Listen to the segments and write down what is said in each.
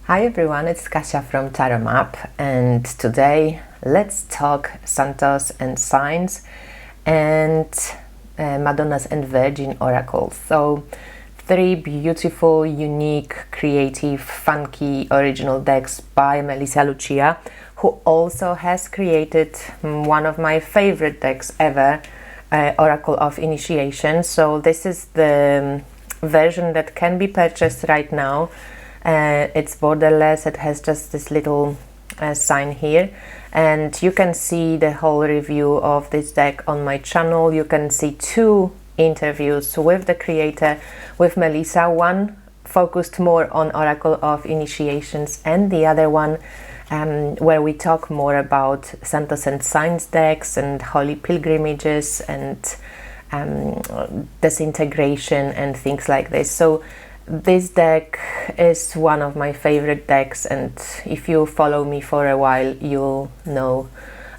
Hi everyone, it's Kasia from Tarot Map, and today let's talk Santos and Signs and Madonnas and Virgin oracles. So three beautiful, unique, creative, funky, original decks by Melissa Lucia, who also has created one of my favorite decks ever, Oracle of Initiation. So this is the version that can be purchased right now. It's borderless, it has just this little sign here, and you can see the whole review of this deck on my channel. You can see two interviews with the creator, with Melissa, one focused more on Oracle of Initiations and the other one where we talk more about Santos and Signs decks and holy pilgrimages and disintegration and things like this. So this deck is one of my favorite decks, and if you follow me for a while, you'll know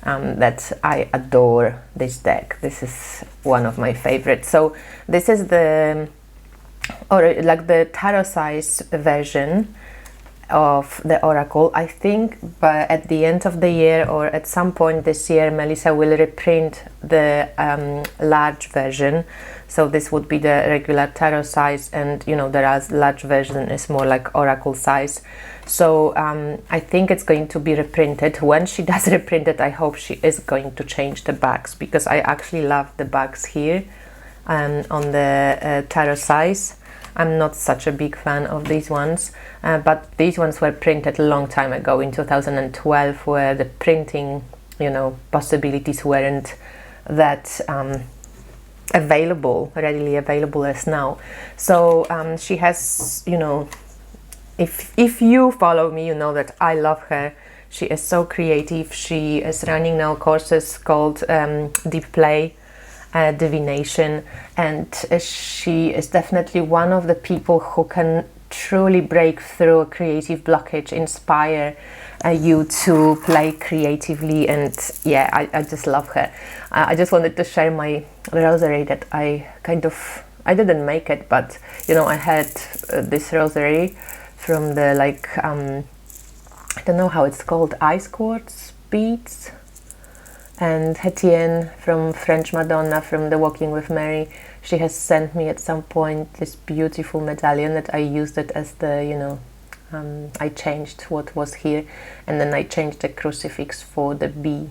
that I adore this deck. This is one of my favorites. So this is the tarot size version of the Oracle. I think but at the end of the year or at some point this year, Melissa will reprint the large version. So this would be the regular tarot size, and the large version is more like Oracle size. So I think it's going to be reprinted. When she does reprint it, I hope she is going to change the backs, because I actually love the backs here on the tarot size. I'm not such a big fan of these ones, but these ones were printed a long time ago in 2012, where the printing, possibilities weren't that readily available as now. So she has, if you follow me, you know that I love her. She is so creative. She is running now courses called Deep Play, Divination, and she is definitely one of the people who can truly break through a creative blockage, inspire you to play creatively. And yeah, I just love her. I just wanted to share my rosary that I didn't make it, but I had this rosary from the I don't know how it's called, ice quartz beads. And Etienne from French Madonna, from the Walking with Mary, she has sent me at some point this beautiful medallion that I used it as the, I changed what was here, and then I changed the crucifix for the bee.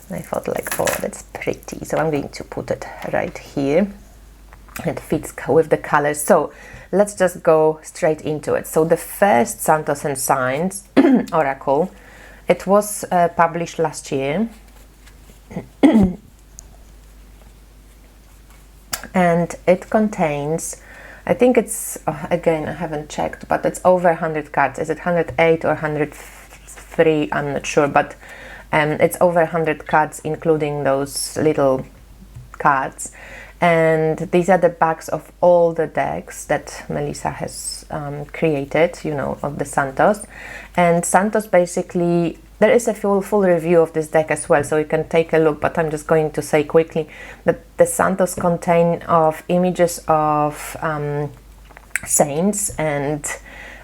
And I thought oh, that's pretty. So I'm going to put it right here. It fits with the colors. So let's just go straight into it. So the first Santos and Signs Oracle, it was published last year. And it contains, I think it's, again, I haven't checked, but it's over 100 cards. Is it 108 or 103? I'm not sure, but it's over 100 cards, including those little cards. And these are the backs of all the decks that Melissa has created, of the Santos. And Santos basically, there is a full review of this deck as well, so you can take a look, but I'm just going to say quickly that the Santos contain of images of saints, and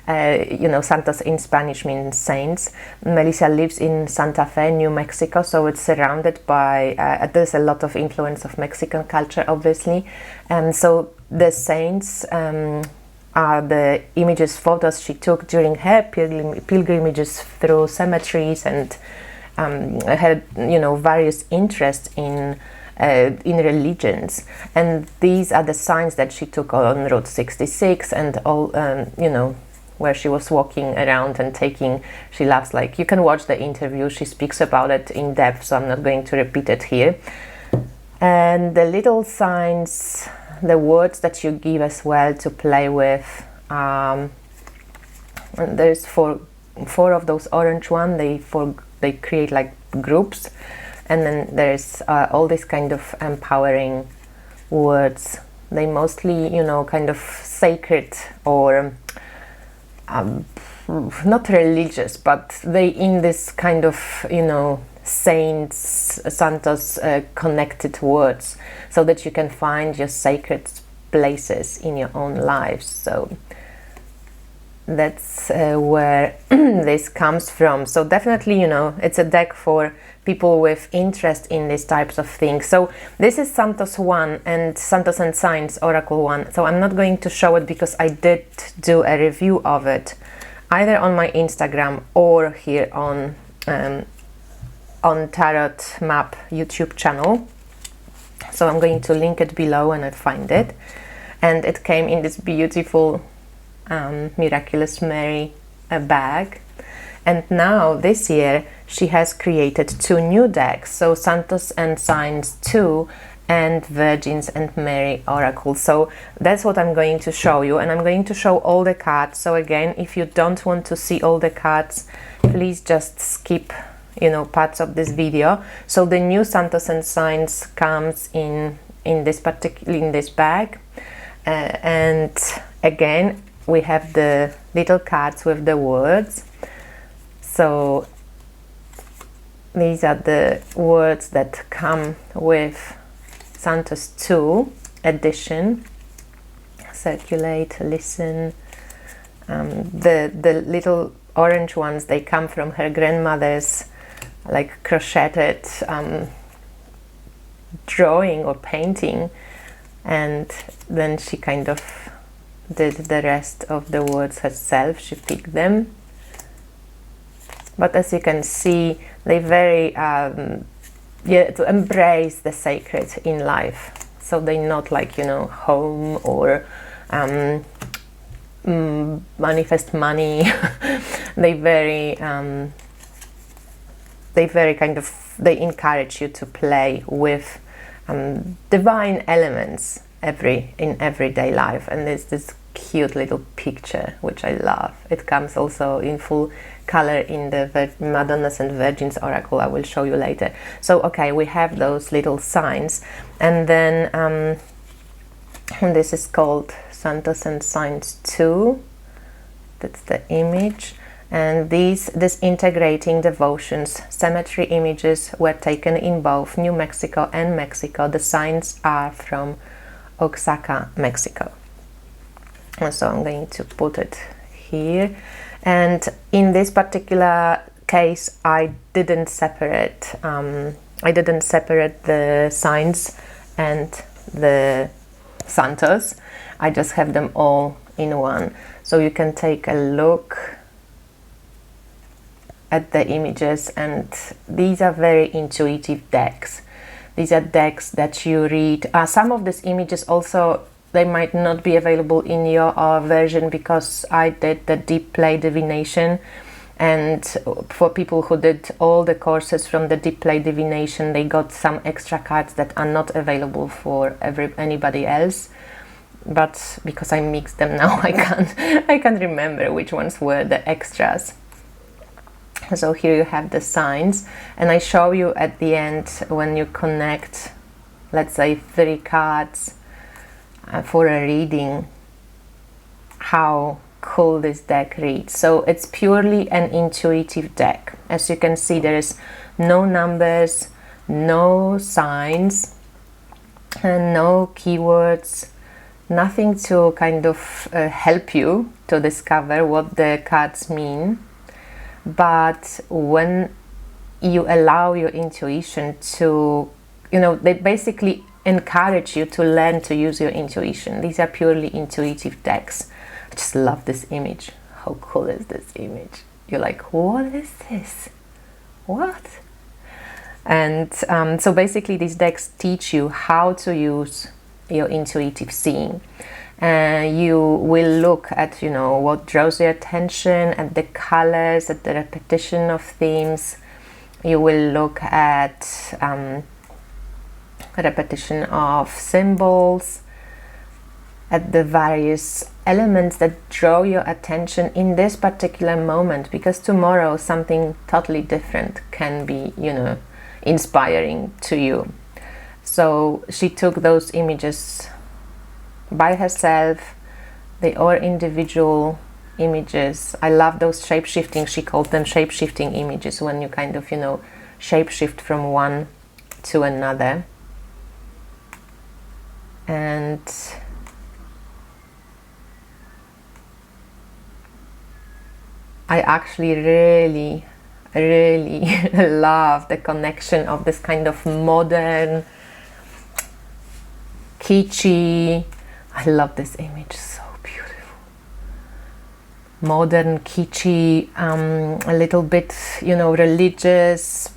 Santos in Spanish means saints. Melissa lives in Santa Fe, New Mexico, so it's surrounded by, there's a lot of influence of Mexican culture, obviously. And so the saints are the photos she took during her pilgrimages through cemeteries, and had various interests in religions. And these are the signs that she took on Route 66 and all, where she was walking around and taking. She loves, you can watch the interview. She speaks about it in depth, so I'm not going to repeat it here. And the little signs, the words that you give as well to play with. And there's four of those orange one. They create groups, and then there's all these kind of empowering words. They mostly, kind of sacred or not religious, but they in this kind of, saints, Santos connected words, so that you can find your sacred places in your own lives. So that's where this comes from. So definitely, you know, it's a deck for people with interest in these types of things. So this is Santos 1 and Santos and Signs Oracle 1. So I'm not going to show it because I did do a review of it either on my Instagram or here on Tarot Map YouTube channel. So I'm going to link it below when I find it. And it came in this beautiful Miraculous Mary bag. And now this year she has created 2 new decks, so Santos and Signs 2 and Virgens and Mary Oracle. So that's what I'm going to show you, and I'm going to show all the cards. So again, if you don't want to see all the cards, please just skip, you know, parts of this video. So the new Santos and Signs comes in this bag, and again we have the little cards with the words. So these are the words that come with Santos 2 edition. Circulate, listen. The little orange ones, they come from her grandmother's like crocheted drawing or painting, and then she kind of did the rest of the words herself. She picked them, but as you can see, they very to embrace the sacred in life. So they're not like, you know, home or manifest money. they very kind of, they encourage you to play with divine elements in everyday life. And there's this cute little picture which I love. It comes also in full color in the Madonnas and Virgens Oracle. I will show you later. So okay, we have those little signs, and then this is called Santos and Signs 2. That's the image. And this integrating devotions cemetery images were taken in both New Mexico and Mexico. The signs are from Oaxaca, Mexico. And so I'm going to put it here. And in this particular case, I didn't separate the signs and the Santos. I just have them all in one. So you can take a look at the images, and these are very intuitive decks. These are decks that you read. Some of these images also, they might not be available in your version, because I did the deep play divination, and for people who did all the courses from the deep play divination, they got some extra cards that are not available for anybody else. But because I mixed them now, I can't remember which ones were the extras. So here you have the signs, and I show you at the end, when you connect, let's say 3 cards for a reading, how cool this deck reads. So it's purely an intuitive deck. As you can see, there is no numbers, no signs, and no keywords, nothing to kind of help you to discover what the cards mean. But when you allow your intuition to, you know, they basically encourage you to learn to use your intuition. These are purely intuitive decks. I just love this image. How cool is this image? You're like, what is this? What? And so basically these decks teach you how to use your intuitive seeing. You will look at, you know, what draws your attention, at the colors, at the repetition of themes. You will look at repetition of symbols, at the various elements that draw your attention in this particular moment, because tomorrow something totally different can be, you know, inspiring to you. So she took those images by herself. They are individual images. I love those shape-shifting, she called them shape-shifting images, when you kind of, you know, shape-shift from one to another. And I actually really love the connection of this kind of modern, kitschy, I love this image, so beautiful, modern, kitschy, a little bit, you know, religious.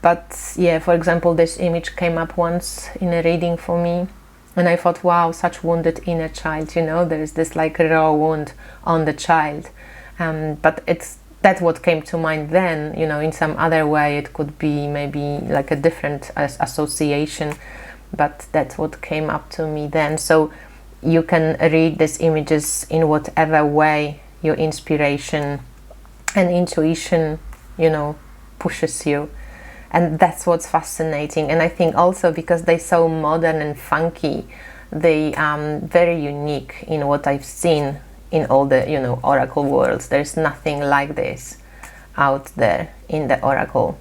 But yeah, for example, this image came up once in a reading for me, and I thought, wow, such wounded inner child, you know, there's this like raw wound on the child. But that's what came to mind then, you know. In some other way it could be maybe like a different association, but that's what came up to me then. So you can read these images in whatever way your inspiration and intuition, you know, pushes you. And that's what's fascinating. And I think also because they're so modern and funky, they are very unique in what I've seen in all the, you know, oracle worlds. There's nothing like this out there in the oracle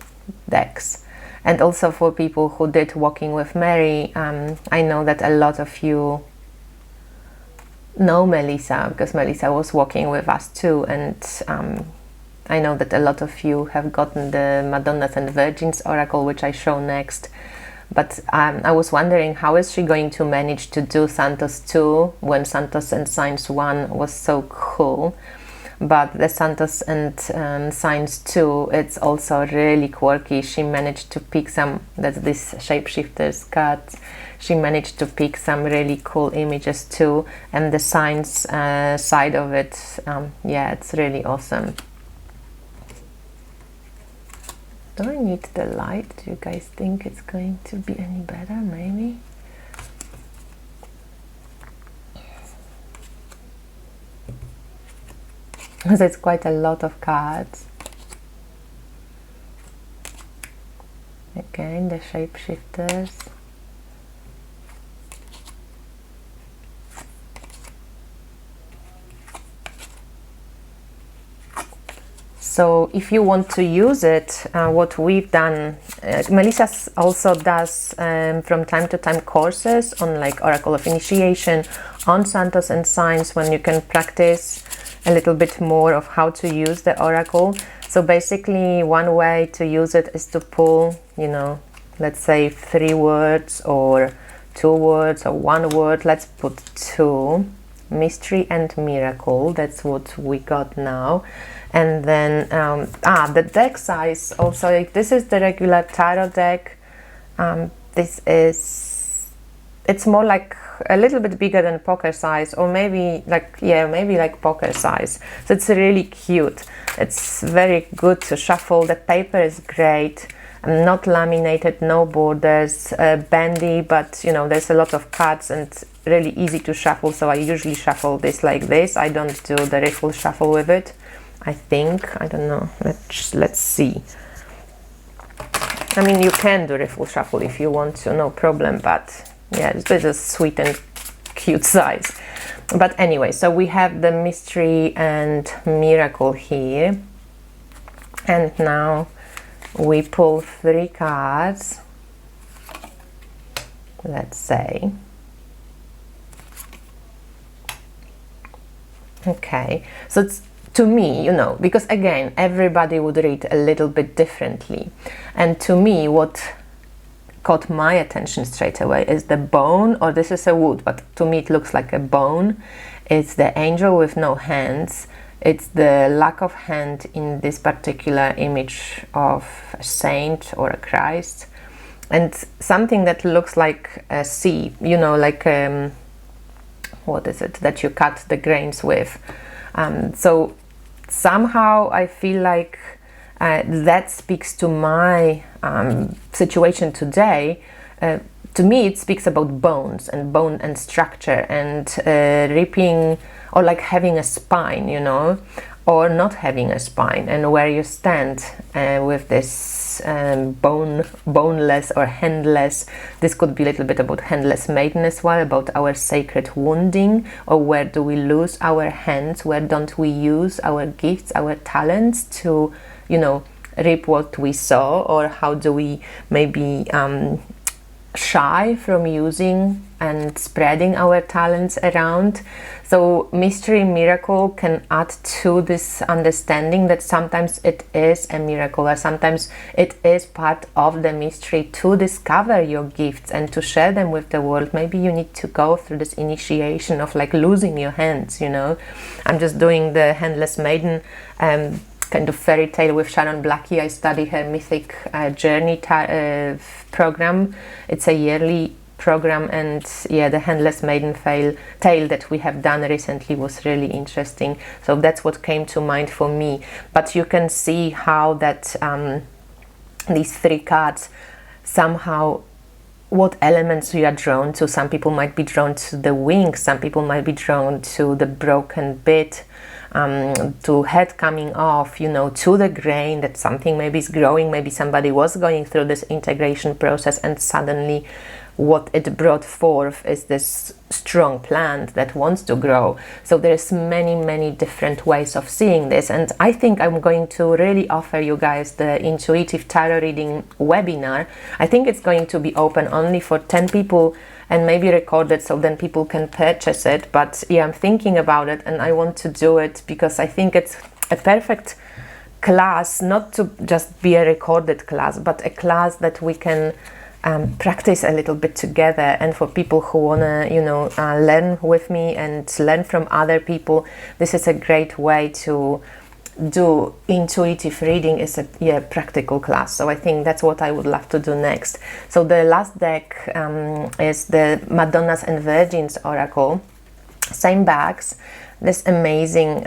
decks. And also for people who did Walking with Mary, I know that a lot of you know Melissa, because Melissa was walking with us too, and I know that a lot of you have gotten the Madonnas and Virgens oracle, which I show next. But I was wondering, how is she going to manage to do Santos II when Santos and Signs1 was so cool? But the Santos and Signs2, it's also really quirky. She managed to pick some, that's this Shapeshifters card. She managed to pick some really cool images too. And the Signs side of it, yeah, it's really awesome. Do I need the light? Do you guys think it's going to be any better? Maybe? Because it's quite a lot of cards. Again, the Shapeshifters. So if you want to use it, what we've done, Melissa also does from time to time courses on like Oracle of Initiation, on Santos and Signs, when you can practice a little bit more of how to use the Oracle. So basically one way to use it is to pull, you know, let's say 3 words or 2 words or 1 word. Let's put 2, Mystery and Miracle. That's what we got now. And then the deck size also, if this is the regular tarot deck, it's more like a little bit bigger than poker size, or maybe like, yeah, maybe like poker size. So it's really cute. It's very good to shuffle. The paper is great, not laminated, no borders, bendy, but you know, there's a lot of cards and really easy to shuffle. So I usually shuffle this like this. I don't do the riffle shuffle with it, I think. I don't know. Let's see. I mean, you can do riffle shuffle if you want to, no problem, but yeah, this is a sweet and cute size. But anyway, so we have the Mystery and Miracle here, and now we pull 3 cards, let's say. Okay, so it's, to me, you know, because again, everybody would read a little bit differently. And to me, what caught my attention straight away is the bone, or this is a wood, but to me it looks like a bone. It's the angel with no hands. It's the lack of hand in this particular image of a saint or a Christ. And something that looks like a seed, you know, like, what is it, that you cut the grains with. So somehow I feel like that speaks to my situation today. To me, it speaks about bones and bone and structure and ripping, or like having a spine, you know, or not having a spine, and where you stand with this boneless or handless. This could be a little bit about handless maiden as well, about our sacred wounding, or where do we lose our hands, where don't we use our gifts, our talents to, you know, reap what we sow, or how do we maybe shy from using and spreading our talents around. So mystery miracle can add to this understanding that sometimes it is a miracle, or sometimes it is part of the mystery to discover your gifts and to share them with the world. Maybe you need to go through this initiation of like losing your hands, you know. I'm just doing the Handless Maiden kind of fairy tale with Sharon Blackie. I study her Mythic Journey program. It's a yearly program, and yeah, the Handless Maiden tale that we have done recently was really interesting. So that's what came to mind for me. But you can see how that these 3 cards somehow, what elements you are drawn to. Some people might be drawn to the wings, some people might be drawn to the broken bit, to head coming off, you know, to the grain, that something maybe is growing, maybe somebody was going through this integration process and suddenly what it brought forth is this strong plant that wants to grow. So there's many different ways of seeing this, and I think I'm going to really offer you guys the intuitive tarot reading webinar. I think it's going to be open only for 10 people and maybe recorded, so then people can purchase it. But yeah, I'm thinking about it and I want to do it because I think it's a perfect class, not to just be a recorded class, but a class that we can practice a little bit together, and for people who wanna, you know, learn with me and learn from other people, this is a great way to do intuitive reading. Is a practical class. So I think that's what I would love to do next. So the last deck is the Madonnas and Virgens Oracle. Same bags. This amazing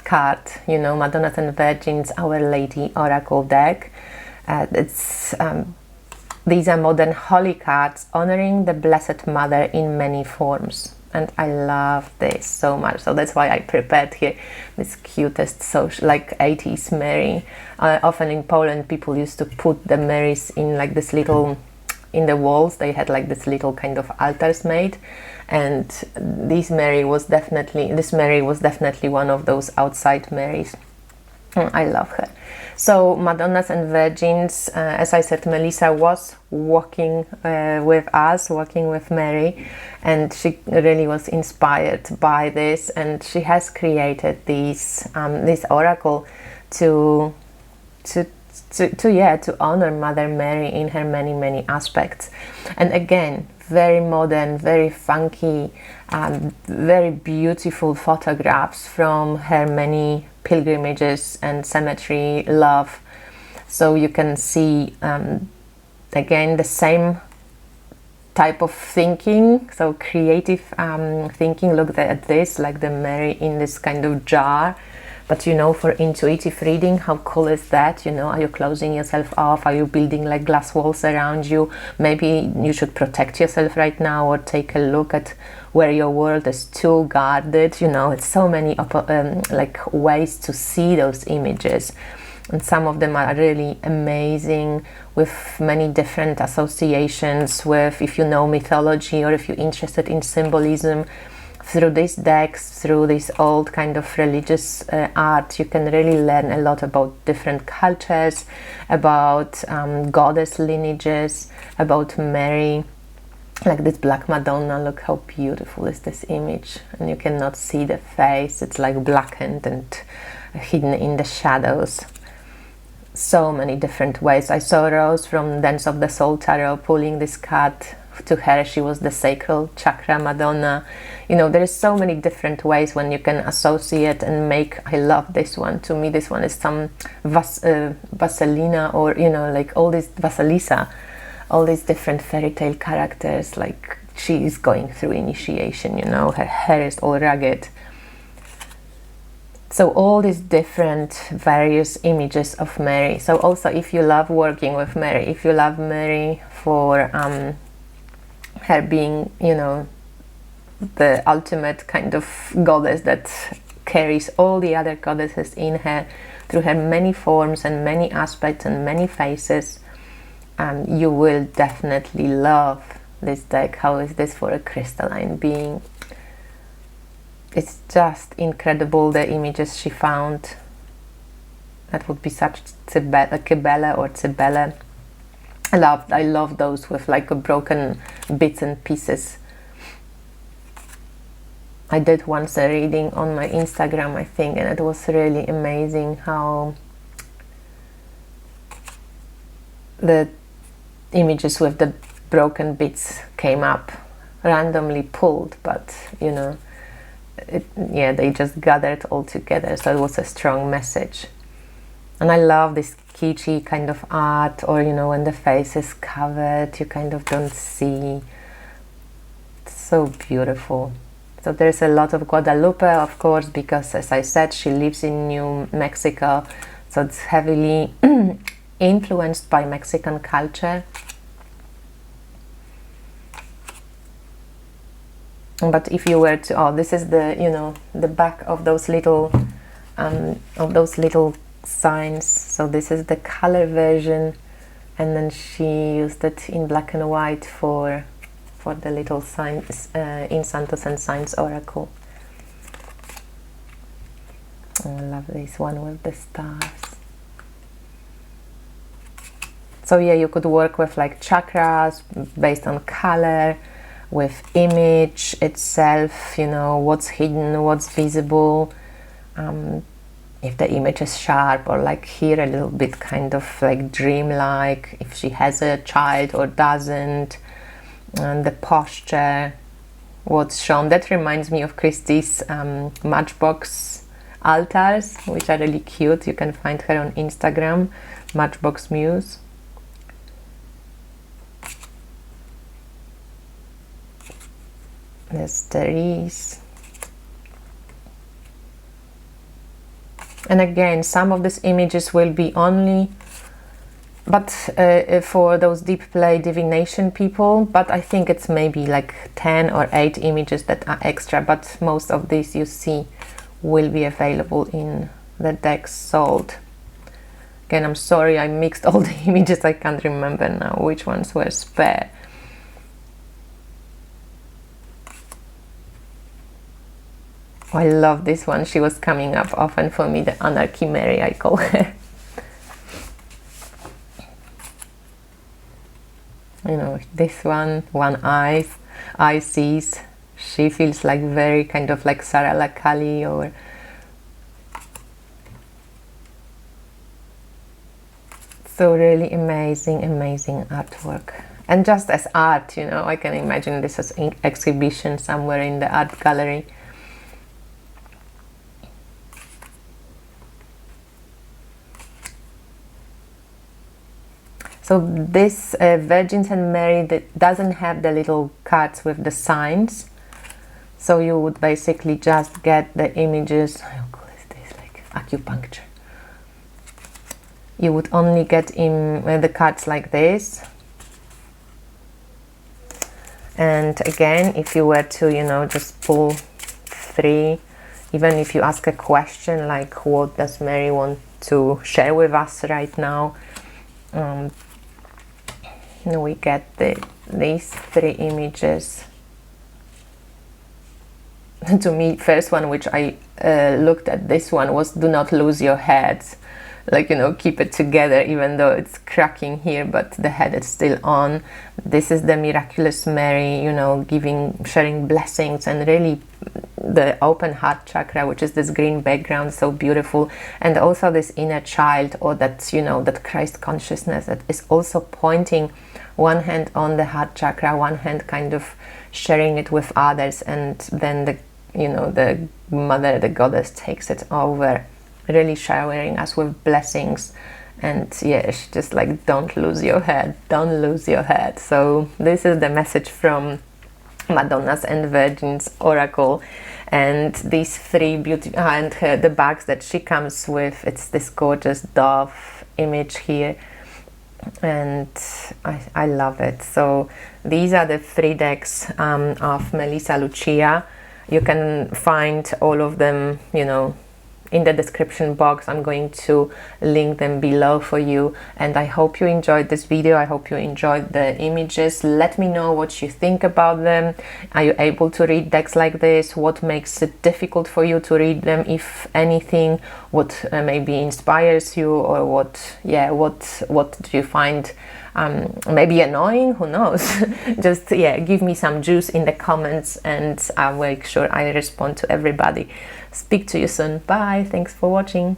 card, you know, Madonnas and Virgins, Our Lady Oracle deck. These are modern holy cards honoring the Blessed Mother in many forms. And I love this so much. So that's why I prepared here this cutest social, like 80s Mary. Often in Poland, people used to put the Marys in like this little, in the walls. They had like this little kind of altars made. And this Mary was definitely one of those outside Marys. I love her. So Madonnas and Virgins, as I said, Melissa was walking with us, walking with Mary, and she really was inspired by this, and she has created this oracle to honor Mother Mary in her many aspects. And again, very modern, very funky, very beautiful photographs from her many pilgrimages and cemetery love. So you can see again the same type of thinking, so creative thinking. Look at this, like the Mary in this kind of jar. But you know, for intuitive reading, how cool is that? You know, are you closing yourself off? Are you building like glass walls around you? Maybe you should protect yourself right now, or take a look at where your world is too guarded. You know, it's so many like ways to see those images. And some of them are really amazing, with many different associations with, if you know mythology or if you're interested in symbolism. Through these decks, through this old kind of religious art, you can really learn a lot about different cultures, about goddess lineages, about Mary. Like this Black Madonna, look how beautiful is this image. And you cannot see the face, it's like blackened and hidden in the shadows. So many different ways. I saw Rose from Dance of the Soul Tarot pulling this card. To her, she was the sacral chakra Madonna. You know, there is so many different ways when you can associate and make. I love this one. To me, this one is some Vaselina, or, you know, like all this Vasilisa, all these different fairy tale characters. Like, she is going through initiation, you know, her hair is all ragged. So all these different various images of Mary. So also, if you love working with Mary, if you love Mary for her being, you know, the ultimate kind of goddess that carries all the other goddesses in her through her many forms and many aspects and many faces, you will definitely love this deck. How is this for a crystalline being? It's just incredible, the images she found. That would be such Kybele or Cybele. I love those with like a broken bits and pieces. I did once a reading on my Instagram, I think, and it was really amazing how the images with the broken bits came up, randomly pulled, but you know, yeah, they just gathered all together, so it was a strong message. And I love this kitschy kind of art, or you know, when the face is covered, you kind of don't see. It's so beautiful. So there's a lot of Guadalupe, of course, because as I said, she lives in New Mexico, so it's heavily influenced by Mexican culture. But if you were to, oh, this is the, you know, the back of those little signs. So this is the color version, and then she used it in black and white for the little signs in Santos and Signs Oracle. Oh, I love this one with the stars. So yeah, you could work with like chakras based on color, with image itself, you know, what's hidden, what's visible, if the image is sharp, or like here a little bit kind of like dreamlike, if she has a child or doesn't, and the posture, what's shown. That reminds me of Christie's Matchbox altars, which are really cute. You can find her on Instagram, Matchbox Muse. There's the wreath. And again, some of these images will be only, but for those deep play divination people, but I think it's maybe like 10 or 8 images that are extra, but most of these you see will be available in the decks sold. Again, I'm sorry I mixed all the images, I can't remember now which ones were spare. Oh, I love this one, she was coming up often for me, the Anarchy Mary I call her. You know, this one eye sees, she feels like very kind of like Sarah Lacali, or so really amazing artwork. And just as art, you know, I can imagine this as an exhibition somewhere in the art gallery. So this Virgins and Mary that doesn't have the little cards with the signs. So you would basically just get the images. How cool is this? Like acupuncture. You would only get in the cards like this. And again, if you were to, you know, just pull 3, even if you ask a question like, what does Mary want to share with us right now? We get these 3 images. To me, first one which I looked at, this one was do not lose your head, like, you know, keep it together even though it's cracking here, but the head is still on. This is the Miraculous Mary, you know, sharing blessings, and really the open heart chakra, which is this green background, so beautiful. And also this inner child, or that, you know, that Christ consciousness that is also pointing, one hand on the heart chakra, one hand kind of sharing it with others, and then the, you know, the mother, the goddess, takes it over, really showering us with blessings. And yeah, she's just like, don't lose your head, don't lose your head. So this is the message from Madonnas and Virgins Oracle. And these 3 beautiful, and the bags that she comes with, it's this gorgeous dove image here, and I love it. So these are the 3 decks of Melissa Lucia. You can find all of them, you know, in the description box. I'm going to link them below for you, and I hope you enjoyed this video. I hope you enjoyed the images. Let me know what you think about them. Are you able to read decks like this? What makes it difficult for you to read them, if anything? What maybe inspires you, or what do you find maybe annoying, who knows. Just, yeah, give me some juice in the comments, and I'll make sure I respond to everybody. Speak to you soon. Bye. Thanks for watching.